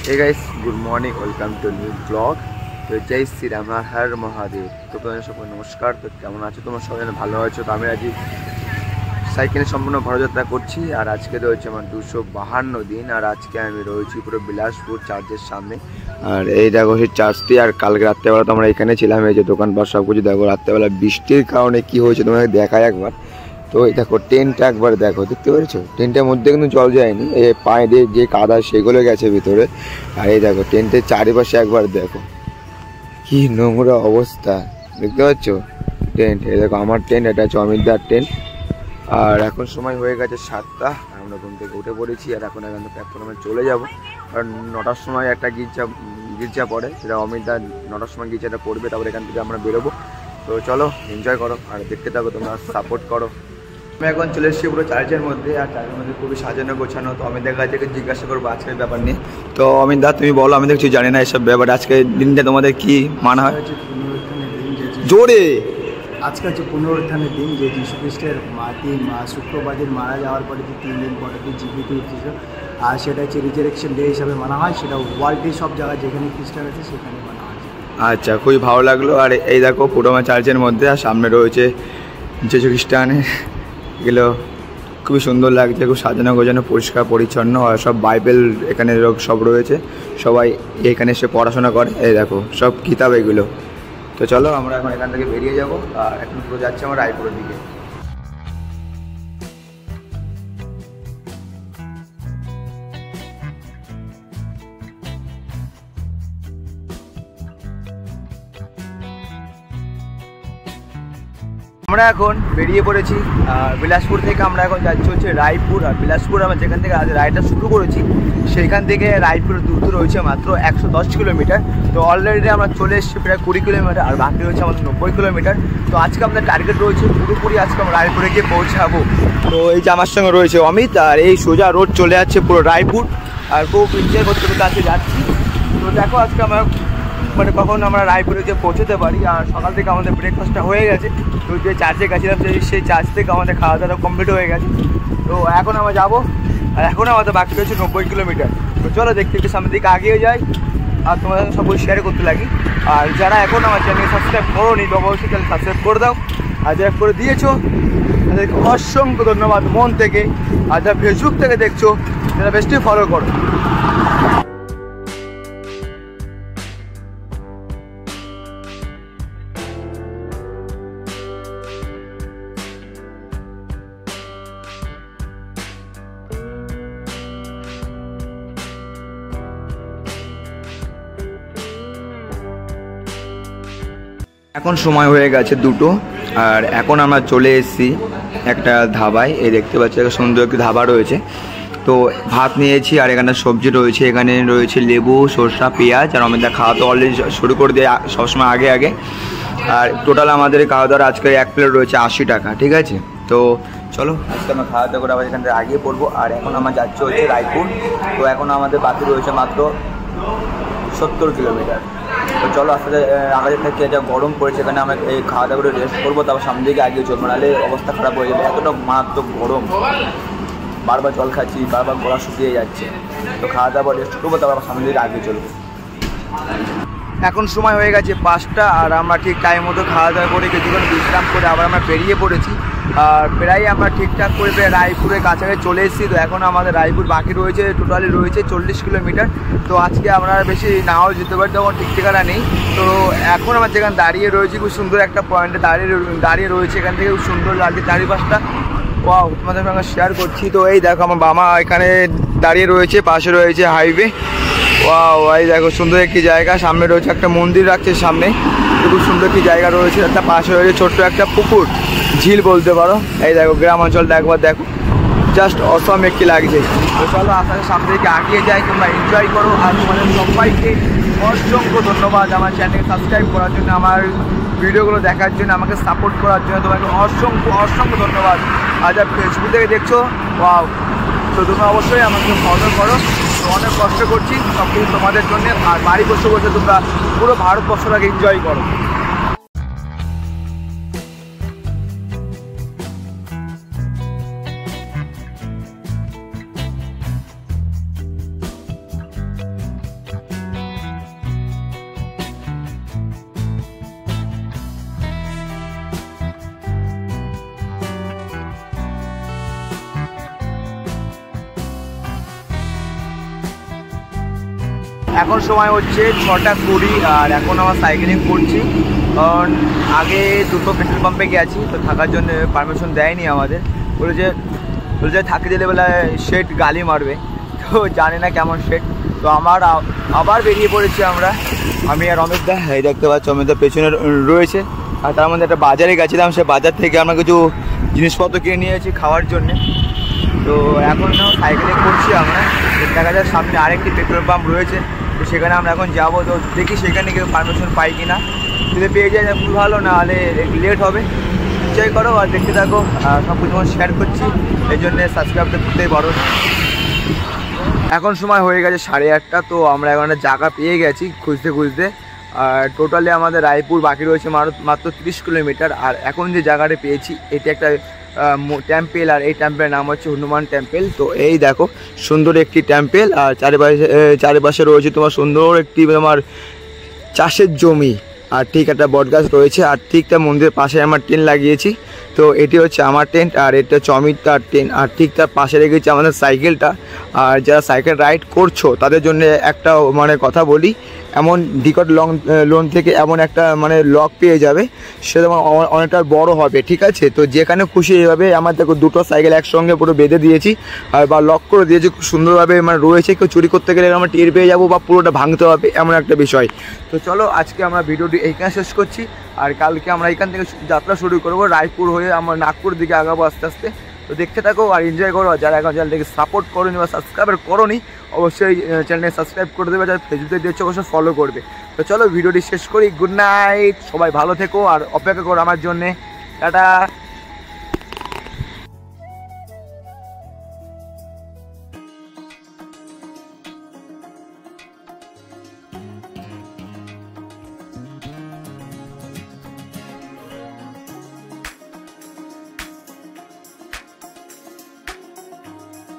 Hey guys good morning welcome to new blog. तो जय श्री राम हर महादेव। तो তোমাদের সকল নমস্কার। তো কেমন আছো তোমরা সবাই? ভালো আছো? তো আমি আজ সাইকেলে সম্পূর্ণ ভারতযাত্রা করছি আর আজকে রয়েছে আমার 252 দিন আর আজকে আমি রয়েছি পুরো বিলাসপুর চার্চের সামনে। আর এই দেখো সেই চার্চটি। আর কালকে রাত্রেবেলা তো আমরা এখানে ছিলাম, এই যে দোকানপাট সব কিছু দেখো। রাত্রেবেলা বৃষ্টির কারণে কি হয়েছে তোমাকে দেখাই একবার। তো এই দেখো টেন্টটা একবার দেখো, দেখতে পেরেছো? টেন্টের মধ্যে কিন্তু জল যায়নি, এই পায়ে দিয়ে যে কাদা সেগুলো গেছে ভিতরে। আর এই দেখো টেন্টের চারিপাশে একবার দেখো কি নোংরা অবস্থা, দেখতে পাচ্ছ টেন্ট। এই দেখো আমার টেন্ট, এটা হচ্ছে অমিতদার টেন্ট। আর এখন সময় হয়ে গেছে 7টা, আমরা ঘুম থেকে উঠে পড়েছি আর এখন এখান থেকে প্ল্যাটফর্মে চলে যাব। কারণ 9টার সময় একটা গির্জা পড়ে, সেটা অমিতদার 9টার সময় গির্জাটা পড়বে, তারপরে এখান থেকে আমরা বেরোবো। তো চলো এনজয় করো আর দেখতে থাকো, তোমরা সাপোর্ট করো। আমি এখন চলে এসেছি পুরো চার্চের মধ্যে আর চার্চের মধ্যে খুবই সাজানো গোছানো। তো অমিতদার কাছে জিজ্ঞাসা করবো আজকের ব্যাপার নিয়ে। তো অমিতদা তুমি বলো, আমি কিছু জানি না এসব ব্যাপারে, আজকে দিনটা তোমাদের কি মানা হয়? জোরে আজকে হচ্ছে পুনরুত্থানের দিন, যে যীশু খ্রিস্টের শুক্রবার দিন মারা যাওয়ার পরে যে 3 দিন পরে যে জীবিত উঠেছিল, আর সেটা হচ্ছে রিজারেকশন ডে হিসাবে মানা হয়। সেটা ওয়ার্ল্ডে সব জায়গায় যেখানে খ্রিস্টান আছে সেখানে মানা হয়। আচ্ছা, খুবই ভালো লাগলো। আর এই দেখো পুরোমা চার্চের মধ্যে আর সামনে রয়েছে যীশু খ্রিস্টানের, এগুলো খুবই সুন্দর লাগছে, খুব সাজানো গোছানো পরিষ্কার পরিচ্ছন্ন। আর সব বাইবেল এখানে সব রয়েছে, সবাই এখানে এসে পড়াশোনা করে। এই দেখো সব কিতাব এগুলো। তো চলো আমরা এখন এখান থেকে বেরিয়ে যাবো আর এখন পুরো যাচ্ছি আমরা রায়পুরের দিকে। আমরা এখন বেরিয়ে পড়েছি আর বিলাসপুর থেকে আমরা এখন যাচ্ছি হচ্ছে রায়পুর। আর বিলাসপুর আমরা যেখান থেকে আজ রাইডটা শুরু করেছি সেইখান থেকে রায়পুরের দূরত্ব রয়েছে মাত্র 110 কিলোমিটার। তো অলরেডি আমরা চলে এসেছি প্রায় 20 কিলোমিটার আর বাকি রয়েছে আমাদের 90 কিলোমিটার। তো আজকে আমাদের টার্গেট রয়েছে পুরোপুরি আজকে আমরা রায়পুরে গিয়ে পৌঁছাবো। তো এই যে আমার সঙ্গে রয়েছে অমিত, আর এই সোজা রোড চলে যাচ্ছে পুরো রায়পুর আর খুব এনজয় করতে করতে আজকে যাচ্ছি। তো দেখো আজকে আমরা কখন আমরা রায়পুরে গিয়ে পৌঁছতে পারি। আর সকাল থেকে আমাদের ব্রেকফাস্টটা হয়ে গেছে। তো যে চার্চে গেছিলাম সেই চার্চ থেকে আমাদের খাওয়া দাওয়া কমপ্লিট হয়ে গেছে। তো এখন আমরা যাবো আর এখন আমাদের বাকি রয়েছে 90 কিলোমিটার। তো চলো দেখতে একটু সামনের দিকে আগিয়ে যাই আর তোমাদের সব শেয়ার করতে লাগি। আর যারা এখন আমার চ্যানেল সাবস্ক্রাইব করোনি তো অবশ্যই চ্যানেল সাবস্ক্রাইব করে দাও, আর যারা করে দিয়েছো তাদেরকে অসংখ্য ধন্যবাদ মন থেকে। আর যারা ফেসবুক থেকে দেখছো তারা বেশি ফলো করো। এখন সময় হয়ে গেছে 2টো আর এখন আমরা চলে এসেছি একটা ধাবায়। এই দেখতে পাচ্ছি একটা সুন্দর একটি ধাবা রয়েছে। তো ভাত নিয়েছি আর এখানে সবজি রয়েছে, এখানে রয়েছে লেবু, সরষা, পেঁয়াজ। আর আমাদের খাওয়া তো অলরেডি শুরু করে দিয়ে সবসময় আগে আগে। আর টোটাল আমাদের খাওয়া দাওয়ার আজকে এক প্লেট রয়েছে 80 টাকা, ঠিক আছে? তো চলো আজকে আমরা খাওয়া দাওয়া করে আবার এখান থেকে আগিয়ে পড়বো। আর এখন আমরা যাচ্ছি হচ্ছে রায়পুর। তো এখন আমাদের বাকি রয়েছে মাত্র 70 কিলোমিটার। তো চলো আস্তে আগে থেকে যা গরম পড়েছে এখানে আমরা এই খাওয়া দাওয়া করে রেস্ট করবো, তারপর সামনের দিকে আগিয়ে চলবো, নাহলে অবস্থা খারাপ হয়ে যাবে। এতটা মারাত্মক গরম, বারবার জল খাচ্ছি, বারবার গলা শুকিয়ে যাচ্ছে। তো খাওয়া দাওয়া রেস্ট করবো, তারপর সামনের দিকে আগিয়ে চলবো। এখন সময় হয়ে গেছে 5টা আর আমরা ঠিক টাইম মতো খাওয়া দাওয়া করে কিছুক্ষণ বিশ্রাম করে আবার আমরা বেরিয়ে পড়েছি। আর প্রায় আমরা ঠিকঠাক করে রায়পুরের কাছাকাছি চলে এসেছি। তো এখন আমাদের রায়পুর বাকি রয়েছে টোটালি রয়েছে 40 কিলোমিটার। তো আজকে আমরা বেশি নাও যেতে পারি, তখন ঠিক ঠিকানা নেই। তো এখন আমরা যেখানে দাঁড়িয়ে রয়েছি খুব সুন্দর একটা পয়েন্টে দাঁড়িয়ে রয়েছে, এখান থেকে খুব সুন্দর লাগছে চারিপাশটা। ওয়াও, তোমাদের সঙ্গে শেয়ার করছি। তো এই দেখো আমার বাবা এখানে দাঁড়িয়ে রয়েছে, পাশে রয়েছে হাইওয়ে। ওয়াও, এই দেখো সুন্দর একটি জায়গা, সামনে রয়েছে একটা মন্দির রাখছে সামনে, খুব সুন্দর একটি জায়গা রয়েছে। একটা পাশে রয়েছে ছোট্ট একটা পুকুর, ঝিল বলতে পারো। এই দেখো গ্রাম অঞ্চলটা একবার দেখো, জাস্ট অসম একটি লাগছে। তো চলো আপনাদের সামনে দিকে আগিয়ে যাই, তোমরা এনজয় করো। আর তোমাদের সবাইকে অসংখ্য ধন্যবাদ আমার চ্যানেল সাবস্ক্রাইব করার জন্য, আমার ভিডিওগুলো দেখার জন্য, আমাকে সাপোর্ট করার জন্য তোমাকে অসংখ্য অসংখ্য ধন্যবাদ। আর যা ফেসবুক থেকে দেখছো, ওয়াও, তো তোমরা অবশ্যই আমাকে ফলো করো। অনেক কষ্ট করছি সব কিছু তোমাদের জন্য। আর বাড়ি বসে বসে তোমরা পুরো ভারতবর্ষটাকে এনজয় করো। এখন সময় হচ্ছে 6:20 আর এখন আমার সাইকেলিং করছি। কারণ আগে দুটো পেট্রোল পাম্পে গেছি, তো থাকার জন্য পারমিশন দেয়নি আমাদের। বলেছে থাকি দিলে বেলা শেড গালি মারবে, তো জানি না কেমন শেড। তো আমার আবার বেরিয়ে পড়েছি আমরা, আমি আর অমিত দা। এই দেখতে পাচ্ছি অমিত দা পেছনে রয়েছে। আর তার মধ্যে একটা বাজারে গেছিলাম, সে বাজার থেকে আমরা কিছু জিনিসপত্র কিনে নিয়েছি খাওয়ার জন্যে। তো এখন সাইকেলিং করছি আমরা। দেখা যায় সামনে আরেকটি পেট্রোল পাম্প রয়েছে, তো সেখানে আমরা এখন যাবো। তো দেখি সেখানে কেউ পারমিশন পাই কি না, যদি পেয়ে যায় খুব ভালো, না হলে লেট হবে। এনজয় করো আর দেখতে থাকো, সব কিছু শেয়ার করছি, এই জন্যে সাবস্ক্রাইব করতেই পারো। এখন সময় হয়ে গেছে 8:30। তো আমরা এখন একটা জায়গা পেয়ে গেছি খুঁজতে খুঁজতে। আর টোটালি আমাদের রায়পুর বাকি রয়েছে মাত্র 30 কিলোমিটার। আর এখন যে জায়গাটা পেয়েছি এটা একটা টেম্পেল, আর এই টেম্পেলের নাম হচ্ছে হনুমান টেম্পেল। তো এই দেখো সুন্দর একটি টেম্পেল, আর চারিপাশে রয়েছে তোমার সুন্দর একটি তোমার চাষের জমি, আর ঠিক একটা বটগাছ রয়েছে। আর ঠিক তার মন্দিরের পাশে আমার টেন্ট লাগিয়েছি। তো এটি হচ্ছে আমার টেন্ট, আর এটা হচ্ছে অমিতার টেন্ট। আর ঠিক তার পাশে রেখেছি আমাদের সাইকেলটা। আর যারা সাইকেল রাইড করছো তাদের জন্য একটা মানে কথা বলি, এমন ডিকট লোন থেকে এমন একটা মানে লক পেয়ে যাবে, সেটা অনেকটা বড় হবে, ঠিক আছে। তো যেখানে খুশি এইভাবে আমার দেখো দুটো সাইকেল একসঙ্গে পুরো বেঁধে দিয়েছি, আর বা লক করে দিয়েছি খুব সুন্দরভাবে। মানে রয়েছে, কেউ চুরি করতে গেলে আমরা টের পেয়ে যাবো, বা পুরোটা ভাঙতে হবে, এমন একটা বিষয়। তো চলো আজকে আমরা ভিডিওটি এইখানে শেষ করছি, আর কালকে আমরা এখান থেকে যাত্রা শুরু করবো রায়পুর হয়ে আমরা নাগপুরের দিকে আগাবো আস্তে আস্তে। তো দেখতে থাকো আর এনজয় করো। যারা এখন চ্যানেলটাকে সাপোর্ট করোনি বা সাবস্ক্রাইব করোনি, অবশ্যই চ্যানেলটাকে সাবস্ক্রাইব করে দেবে, যারা ফেসবুকে দিয়েছে অবশ্যই ফলো করবে। তো চলো ভিডিওটি শেষ করি। গুড নাইট, সবাই ভালো থেকো আর অপেক্ষা করো আমার জন্যে। টাটা।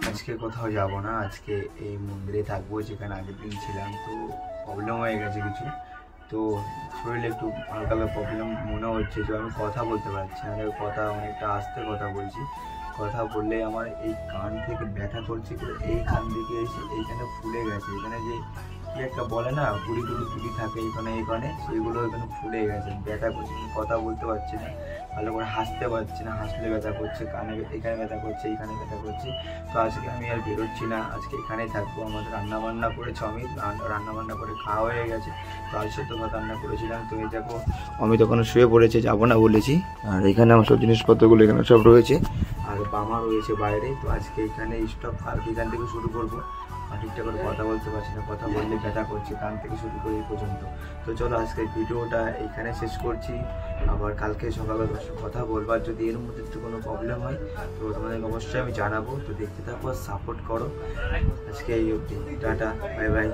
আজকে কোথাও যাব না, আজকে এই মন্দিরে থাকবো যেখানে আগের দিন ছিলাম। তো প্রবলেম হয়ে গেছে কিছু, তো শরীরে একটু হালকা প্রবলেম মনে হচ্ছে, তো আমি কথা বলতে পারছি না। কথা অনেকটা আস্তে কথা বলছি, কথা বললে আমার এই কান থেকে ব্যথা করছে, এই কান থেকে এসে এইখানে ফুলে গেছে। এখানে যে কি একটা বলে না গুড়ি থাকে এইখানে সেইগুলো এখানে ফুলে গেছে, ব্যথা করছে, কথা বলতে পারছি না, ভালো করে হাসতে পারছি না, হাসলে ব্যথা করছে, কানে এখানে ব্যথা করছে, এইখানে ব্যথা করছে। তো আজকে আমি আর বেরোচ্ছি না, আজকে এখানেই থাকবো। আমাদের রান্নাবান্না করেছে অমিত, রান্নাবান্না করে খাওয়া হয়ে গেছে। তো আজ সত্য ভাত রান্না করেছিলাম। তো এই দেখো অমিত ওখানে শুয়ে পড়েছে, যাবো না বলেছি। আর এখানে আমার সব জিনিসপত্রগুলো এখানে সব রয়েছে, আর বামা রয়েছে বাইরে। তো আজকে এখানে স্টপ, কালকে এখান থেকে শুরু করবো। আর ঠিকঠাক করে কথা বলতে পারছি না, কথা বললে ব্যথা করছে কান থেকে শুরু করে এই পর্যন্ত। তো চলো আজকে ভিডিওটা এইখানে শেষ করছি, আবার কালকে সকালে কথা বলবো। আর যদি এর মধ্যে একটু কোনো প্রবলেম হয় তো তোমাদের অবশ্যই আমি জানাবো। তো দেখতে থাকো, সাপোর্ট করো। আজকে এই অবধি, টাটা, বাই বাই।